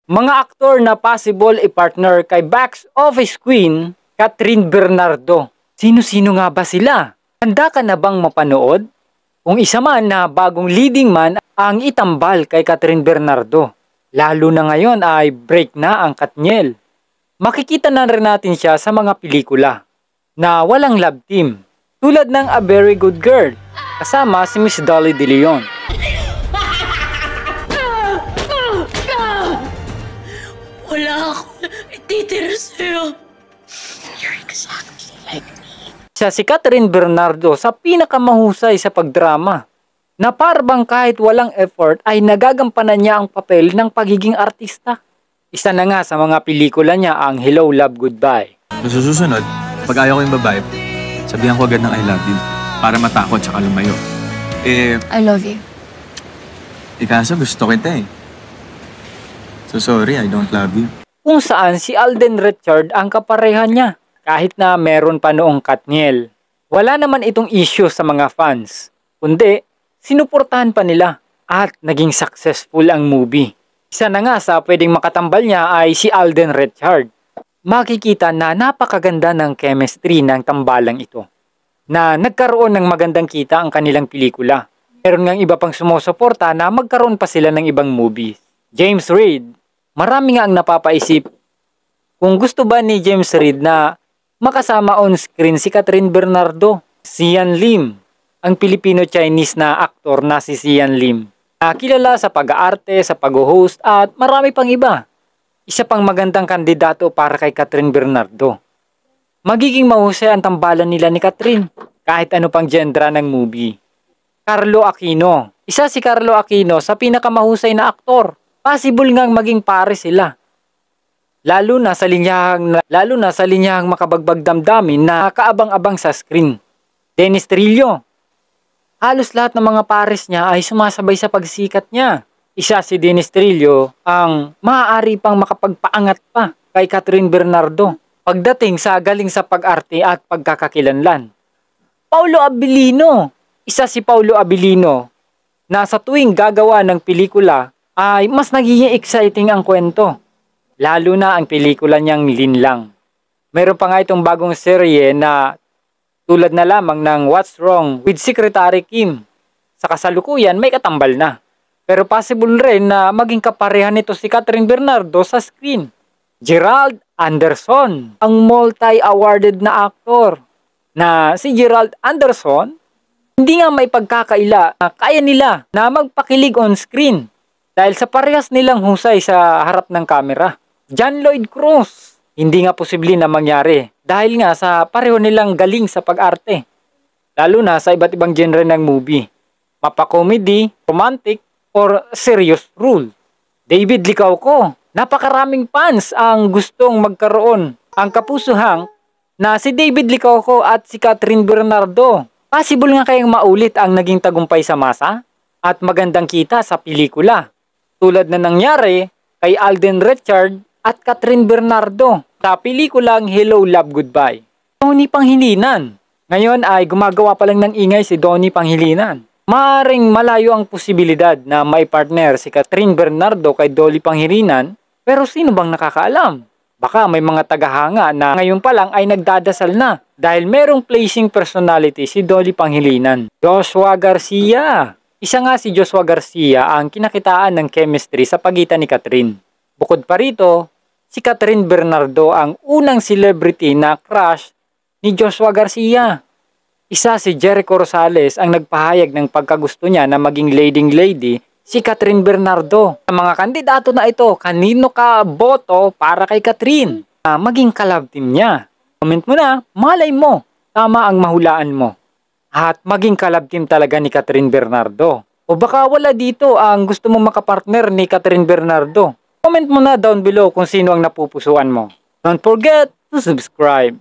Mga aktor na possible i-partner kay box office queen Catherine Bernardo. Sino-sino nga ba sila? Handa ka na bang mapanood? Kung isa man na bagong leading man ang itambal kay Catherine Bernardo. Lalo na ngayon ay break na ang Katniel. Makikita na rin natin siya sa mga pelikula na walang love team. Tulad ng A Very Good Girl kasama si Miss Dolly De Leon. Wala akong ititira sa'yo. You're exactly like me. Siya si Catherine Bernardo sa pinakamahusay sa pagdrama na parang kahit walang effort ay nagagampanan niya ang papel ng pagiging artista. Isa na nga sa mga pelikula niya ang Hello, Love, Goodbye. Sa susunod, pag ayaw ko yung babae, sabihan ko agad ng I love you para matakot tsaka lumayo. I love you. Kaso gusto kita eh. So sorry, I don't love you. Kung saan si Alden Richard ang kaparehan niya kahit na meron pa noong Katniel. Wala naman itong issue sa mga fans, kundi sinuportahan pa nila at naging successful ang movie. Isa na nga sa pwedeng makatambal niya ay si Alden Richard. Makikita na napakaganda ng chemistry ng tambalang ito na nagkaroon ng magandang kita ang kanilang pelikula. Meron ngang iba pang sumusuporta na magkaroon pa sila ng ibang movies. James Reid, marami nga ang napapaisip kung gusto ba ni James Reid na makasama on screen si Catherine Bernardo. Sian Lim, ang Filipino-Chinese na aktor na si Sian Lim, na kilala sa pag-aarte, sa pag-host at marami pang iba. Isa pang magandang kandidato para kay Catherine Bernardo. Magiging mahusay ang tambalan nila ni Catherine kahit ano pang genre ng movie. Carlo Aquino, isa si Carlo Aquino sa pinakamahusay na aktor. Possible ngang maging pare sila. Lalo na sa linyahang makabagbag damdamin na kaabang-abang sa screen. Dennis Trillo. Halos lahat ng mga pares niya ay sumasabay sa pagsikat niya. Isa si Dennis Trillo ang maaari pang makapagpaangat pa kay Catherine Bernardo pagdating sa galing sa pag-arte at pagkakakilanlan. Paulo Abilino. Isa si Paulo Abilino na sa tuwing gagawa ng pelikula ay mas nagiging exciting ang kwento. Lalo na ang pelikula niyang Linlang. Meron pa nga itong bagong serye na tulad na lamang ng What's Wrong with Secretary Kim. Sa kasalukuyan may katambal na. Pero possible rin na maging kaparehan nito si Catherine Bernardo sa screen. Gerald Anderson, ang multi-awarded na aktor. Na si Gerald Anderson, hindi nga may pagkakaila na kaya nila na magpakilig on screen. Dahil sa parehas nilang husay sa harap ng kamera. John Lloyd Cruz, hindi nga posible na mangyari dahil nga sa pareho nilang galing sa pag-arte. Lalo na sa iba't ibang genre ng movie. Mapa-comedy, romantic, or serious role. David Licauco, napakaraming fans ang gustong magkaroon ang kapusuhang na si David Licauco at si Catherine Bernardo. Possible nga kayang maulit ang naging tagumpay sa masa at magandang kita sa pelikula. Tulad na nangyari kay Alden Richard at Catherine Bernardo sa pelikulang Hello, Love, Goodbye. Donnie Panghilinan. Ngayon ay gumagawa pa lang ng ingay si Donnie Panghilinan. Maaring malayo ang posibilidad na may partner si Catherine Bernardo kay Dolly Panghilinan, pero sino bang nakakaalam? Baka may mga tagahanga na ngayon pa lang ay nagdadasal na dahil merong placing personality si Dolly Panghilinan. Joshua Garcia. Isa nga si Joshua Garcia ang kinakitaan ng chemistry sa pagitan ni Catherine. Bukod pa rito, si Catherine Bernardo ang unang celebrity na crush ni Joshua Garcia. Isa si Jericho Rosales ang nagpahayag ng pagkagusto niya na maging leading lady si Catherine Bernardo. Sa mga kandidato na ito, kanino ka boto para kay Catherine? Maging ka-love team niya. Comment mo na, malay mo, tama ang mahulaan mo. At maging ka-love team talaga ni Catherine Bernardo. O baka wala dito ang gusto mong makapartner ni Catherine Bernardo. Comment mo na down below kung sino ang napupusuan mo. Don't forget to subscribe.